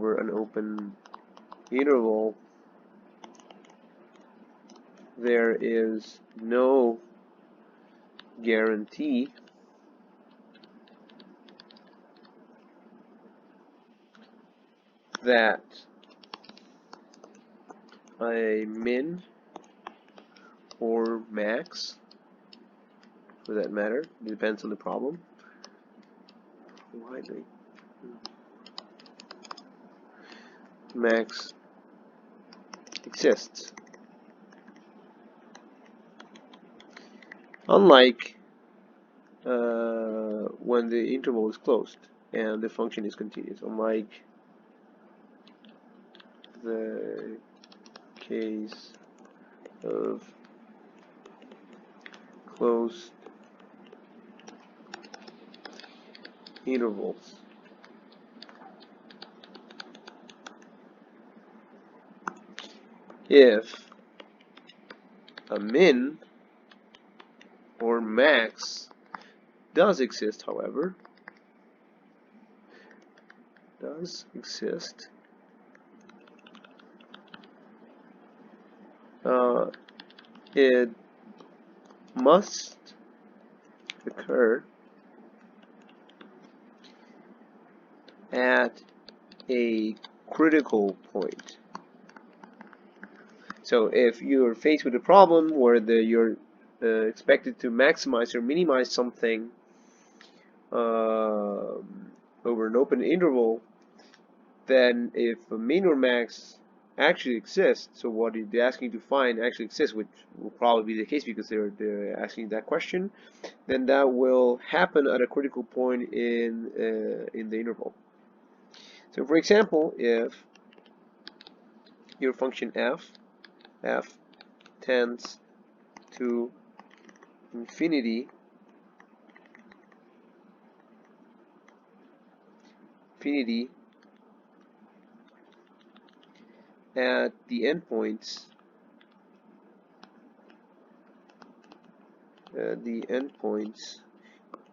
over an open interval, there is no guarantee that a min or max, for that matter, it depends on the problem. Why they max exists. Unlike when the interval is closed and the function is continuous, unlike the case of closed intervals. If a min or max does exist, however, it must occur at a critical point. So if you're faced with a problem where you're expected to maximize or minimize something over an open interval, then if a min or max actually exists, so what they're asking you to find actually exists, which will probably be the case because they're asking that question, then that will happen at a critical point in the interval. So for example, if your function f tends to infinity at the endpoints,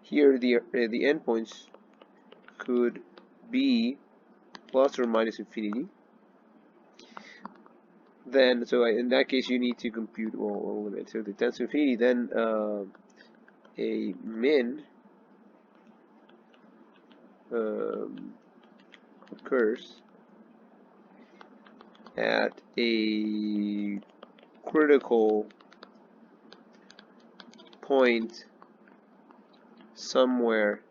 here the endpoints could be plus or minus infinity. Then, so in that case, you need to compute a limit. So if it tends to infinity, then a min occurs at a critical point somewhere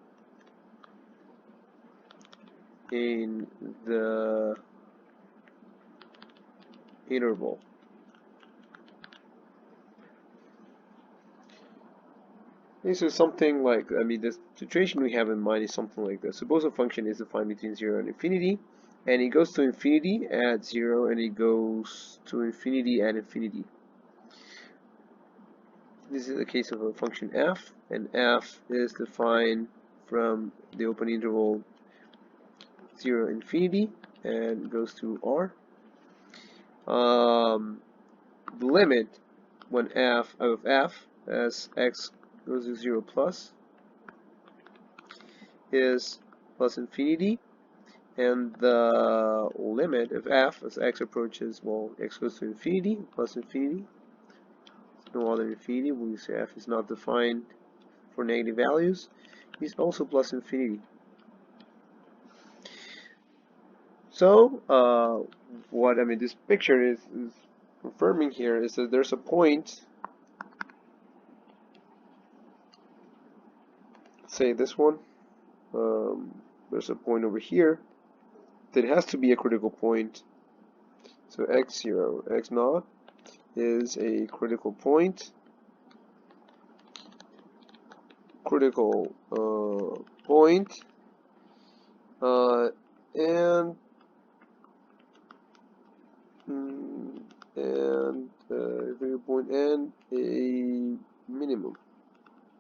in the interval. This is something like, the situation we have in mind is something like this. Suppose a function is defined between 0 and infinity, and it goes to infinity at 0, and it goes to infinity at infinity. This is the case of a function f, and f is defined from the open interval 0 infinity and goes to r. The limit when f of f as x goes to 0 plus is plus infinity, and the limit of f as x approaches, well, x goes to infinity plus infinity, no other infinity, we say f is not defined for negative values, is also plus infinity. So what this picture is confirming here is that there's a point, say this one, there's a point over here that has to be a critical point. So x0, x0 is a critical point, and critical point and a minimum,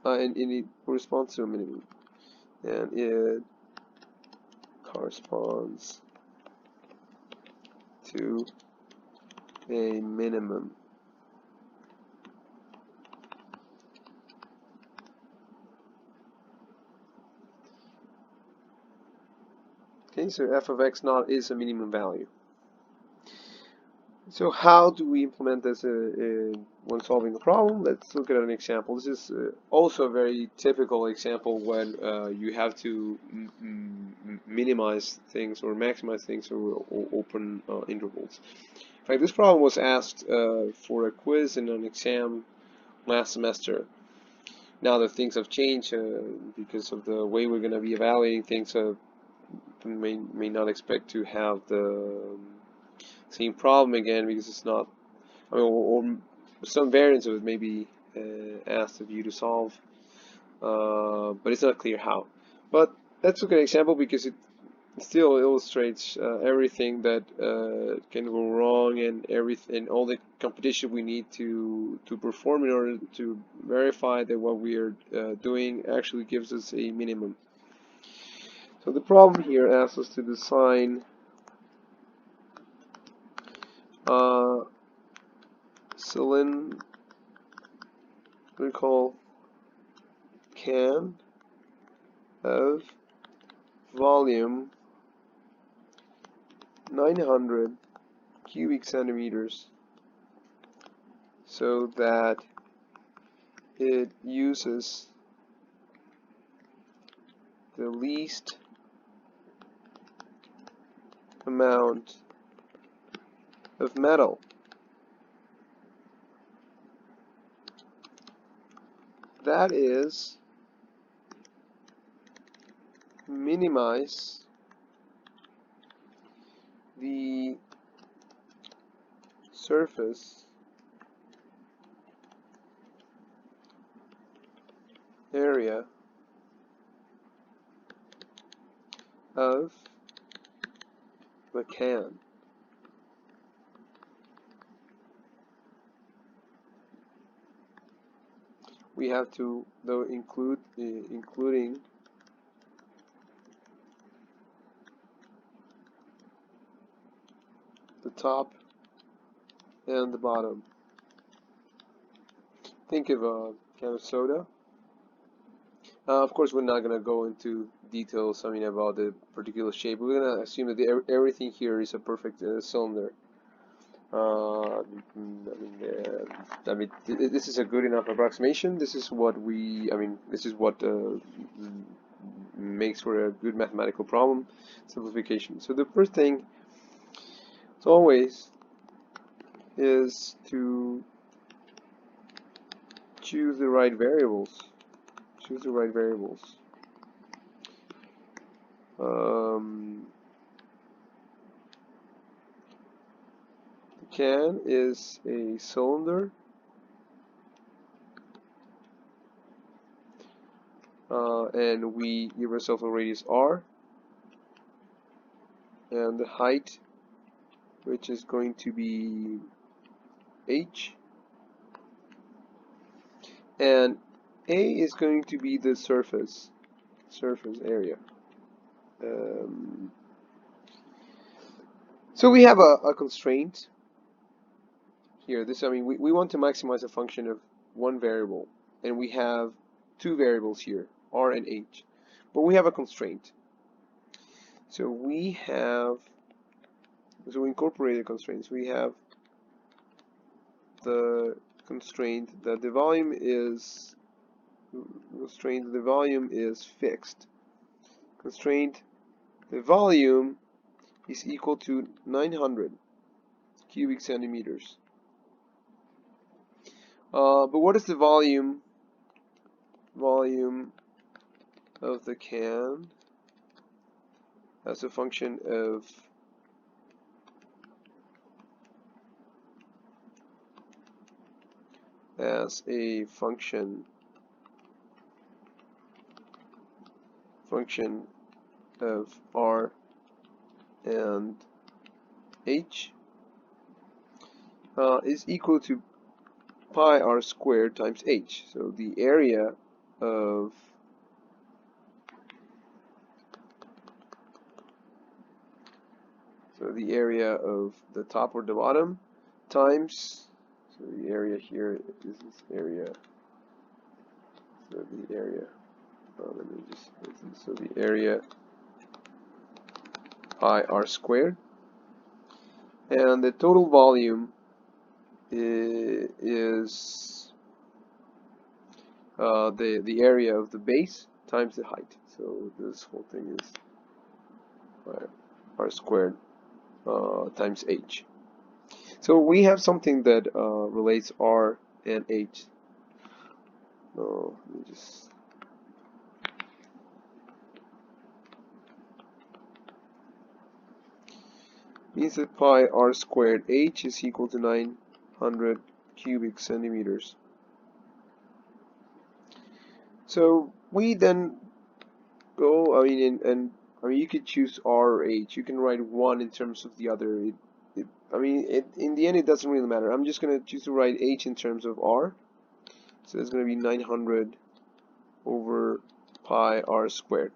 and it corresponds to a minimum, and it corresponds to a minimum. Okay, so f of x naught is a minimum value. So how do we implement this when solving the problem? Let's look at an example. This is also a very typical example when you have to minimize things or maximize things over open intervals. In fact, this problem was asked for a quiz in an exam last semester. Now that things have changed because of the way we're going to be evaluating things, may not expect to have the same problem again because it's not, I mean, or some variants of it may be asked of you to solve, but it's not clear how. But let's look at an example because it still illustrates everything that can go wrong and everything, all the competition we need to perform in order to verify that what we are doing actually gives us a minimum. So the problem here asks us to design cylindrical can of volume 900 cubic centimeters so that it uses the least amount of metal. That is, minimize the surface area of the can. We have to, though, including the top and the bottom. Think of a can of soda. Of course, we're not going to go into details, about the particular shape. We're going to assume that everything here is a perfect cylinder. This is a good enough approximation. This is what makes for a good mathematical problem simplification. So the first thing, as always, is to choose the right variables. Choose the right variables. The can is a cylinder. And we give ourselves a radius r, and the height, which is going to be h, and a is going to be the surface area. So we have a constraint here. We want to maximize a function of one variable, and we have two variables here, r and h, but we have a constraint. So we incorporate the constraints. We have the constraint that the volume is fixed. Constraint the volume is equal to 900 cubic centimeters. But what is the volume of the can as a function of of r and h is equal to pi r squared times h. So the area of the top or the bottom times, so the area here is this area. So the area, so the area pi r squared, and the total volume is the area of the base times the height. So this whole thing is r squared times h. So we have something that relates r and h. Let me just means that pi r squared h is equal to 900 cubic centimeters. So we then go, and you could choose r or h. You can write one in terms of the other. In the end, it doesn't really matter. I'm just going to choose to write h in terms of r. So it's going to be 900 over pi r squared.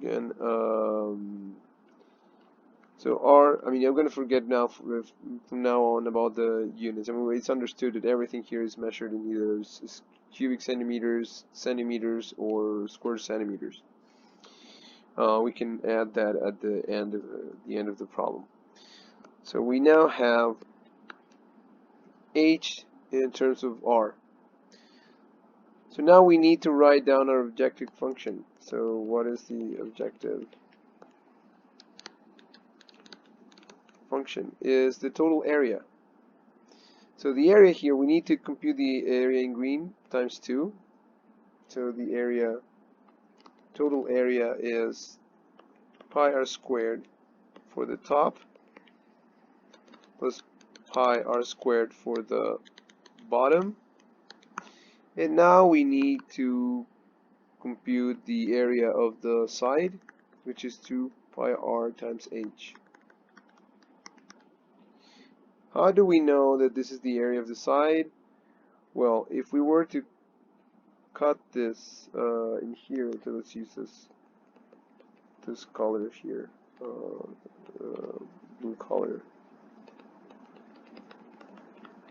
Again, so r, I'm going to forget now from now on about the units. It's understood that everything here is measured in either cubic centimeters, centimeters, or square centimeters. We can add that at the end of the problem. So we now have h in terms of r. So now we need to write down our objective function. So what is the objective function? Is the total area. So the area here, we need to compute the area in green times 2. So the area, total area is pi r squared for the top plus pi r squared for the bottom. And now we need to compute the area of the side, which is 2 pi r times h. How do we know that this is the area of the side? Well, if we were to cut this in here, so let's use this color here, blue color.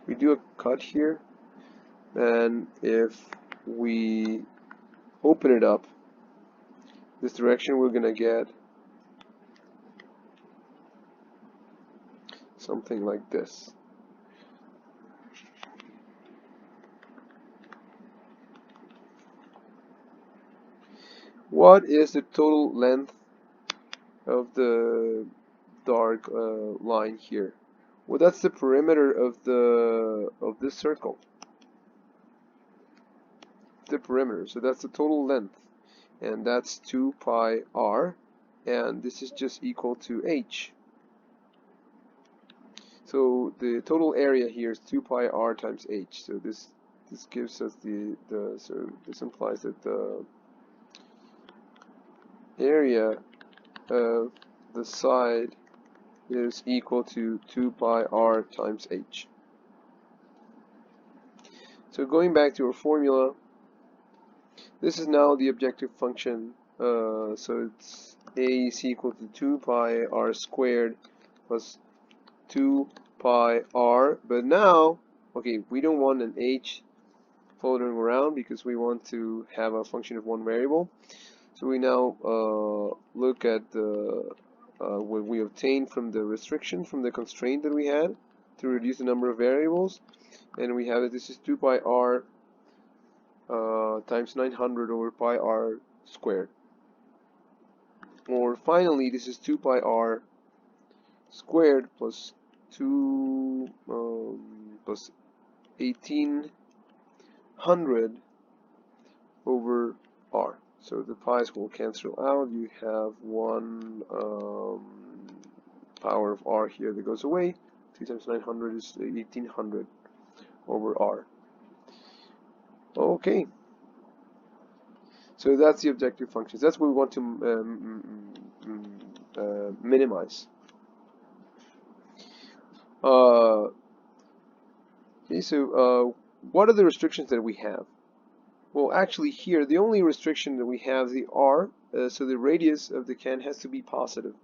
We do a cut here, and if we open it up this direction, we're gonna get something like this. What is the total length of the dark line here? Well, that's the perimeter of this circle. The perimeter, so that's the total length, and that's 2 pi r, and this is just equal to h. So the total area here is 2 pi r times h. So this gives us so this implies that the area of the side is equal to 2 pi r times h. So going back to our formula, this is now the objective function. So it's a is equal to 2 pi r squared plus 2 pi r. But now, okay, we don't want an h floating around because we want to have a function of one variable. So we now look at what we obtained from the restriction, from the constraint that we had to reduce the number of variables, and we have that this is 2 pi r times 900 over pi r squared. Or finally, this is 2 pi r squared plus 2 plus 1800 over r. So the pi's will cancel out. You have one power of r here that goes away. 2 times 900 is 1800 over r. Okay. So that's the objective functions. That's what we want to minimize. Okay, so what are the restrictions that we have? Well, actually here, the only restriction that we have is the r, so the radius of the can has to be positive.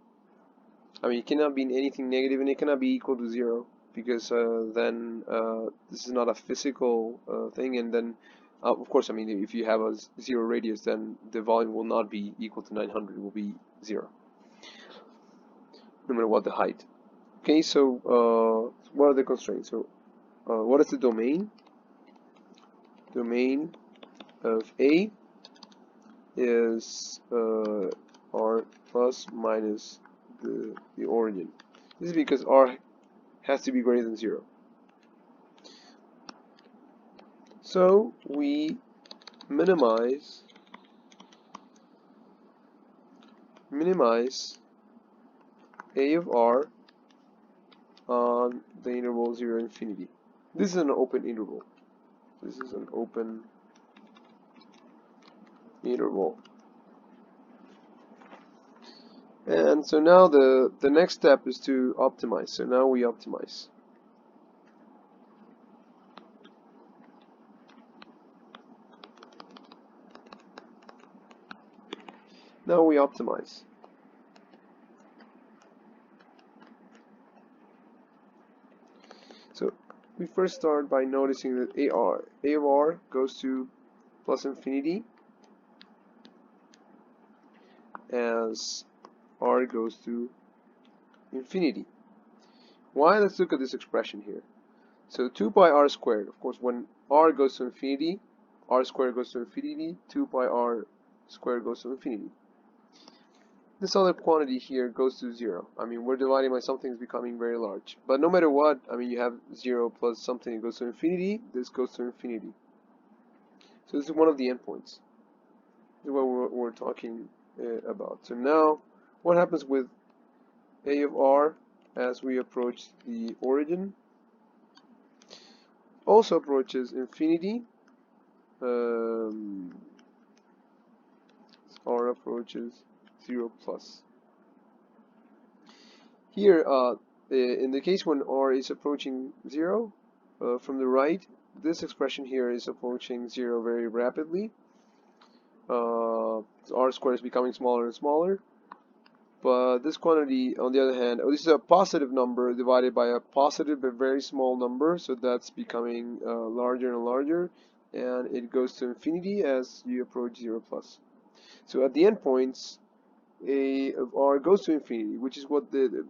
It cannot be anything negative, and it cannot be equal to 0, because then this is not a physical thing, and then of course, if you have a 0 radius, then the volume will not be equal to 900, it will be 0. no matter what the height. Okay, so what are the constraints? So what is the domain? Domain of A is R plus minus the origin. This is because R has to be greater than 0. So we minimize A of R on the interval 0 infinity. This is an open interval. This is an open interval. And so now the next step is to optimize. So now we optimize. Now we optimize. So we first start by noticing that A of R goes to plus infinity as R goes to infinity. Why? Let's look at this expression here. So 2 pi r squared, of course, when R goes to infinity, R squared goes to infinity, 2 pi r squared goes to infinity. This other quantity here goes to 0. I mean, we're dividing by something that's becoming very large. But no matter what, I mean, you have 0 plus something that goes to infinity, this goes to infinity. So this is one of the endpoints. This is what we're talking about. So now, what happens with A of R as we approach the origin? Also approaches infinity. R approaches 0 plus. Here, in the case when R is approaching 0, from the right, this expression here is approaching 0 very rapidly. R squared is becoming smaller and smaller. But this quantity, on the other hand, this is a positive number divided by a positive but very small number, so that's becoming larger and larger, and it goes to infinity as you approach 0 plus. So at the endpoints, A of R goes to infinity, which is what the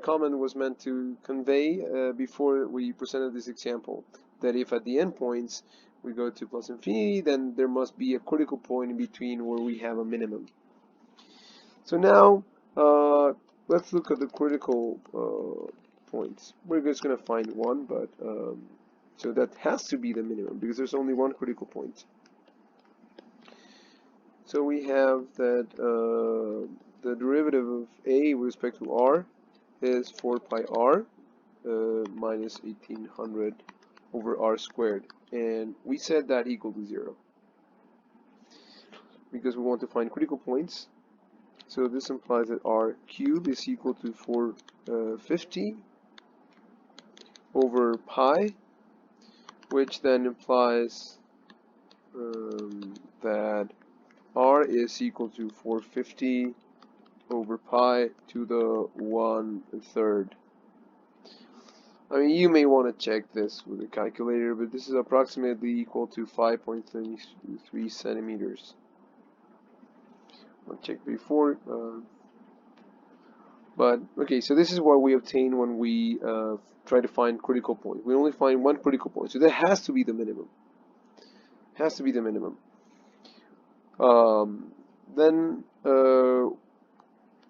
comment was meant to convey before we presented this example. That if at the endpoints we go to plus infinity, then there must be a critical point in between where we have a minimum. So now let's look at the critical points. We're just going to find one, but so that has to be the minimum because there's only one critical point. So we have that the derivative of A with respect to R is 4 pi R minus 1800 over R squared. And we set that equal to 0 because we want to find critical points. So this implies that R cubed is equal to 450 over pi, which then implies that R is equal to 450 over pi to the 1/3. I mean, you may want to check this with a calculator, but this is approximately equal to 5.33 centimeters. I'll check before. But okay, so this is what we obtain when we try to find critical point. We only find one critical point, so that has to be the minimum. Has to be the minimum. Then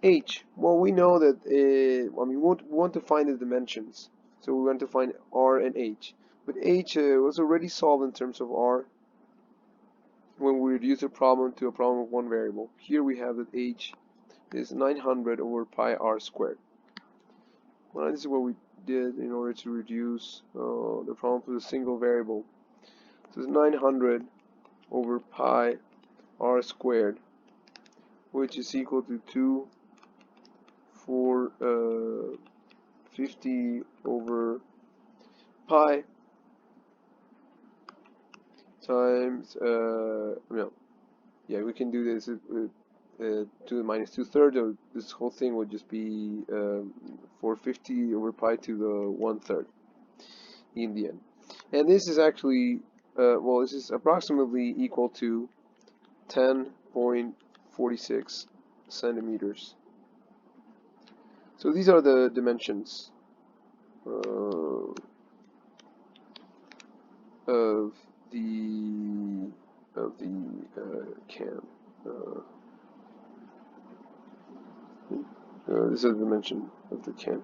H. Well, we know that. I mean, we want to find the dimensions, so we want to find R and H. But H was already solved in terms of R when we reduce the problem to a problem of one variable. Here we have that H is 900 over pi R squared. Well, this is what we did in order to reduce the problem to a single variable. So it's 900 over pi R squared, which is equal to 450 over pi times, we can do this to the minus 2/3, or this whole thing would just be 450 over pi to the 1/3 in the end. And this is actually, this is approximately equal to 10.46 centimeters. So these are the dimensions of the cam. This is the dimension of the cam.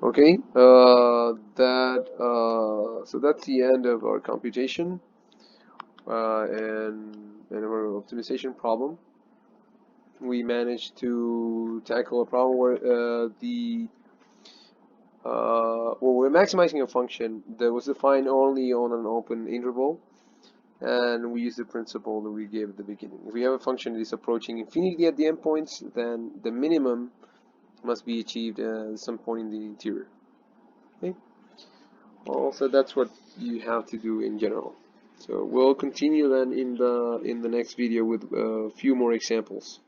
Okay, so that's the end of our computation and our optimization problem. We managed to tackle a problem where we're maximizing a function that was defined only on an open interval, and we use the principle that we gave at the beginning. If we have a function that is approaching infinity at the endpoints, then the minimum must be achieved at some point in the interior. Okay. Also, that's what you have to do in general. So we'll continue then in the next video with a few more examples.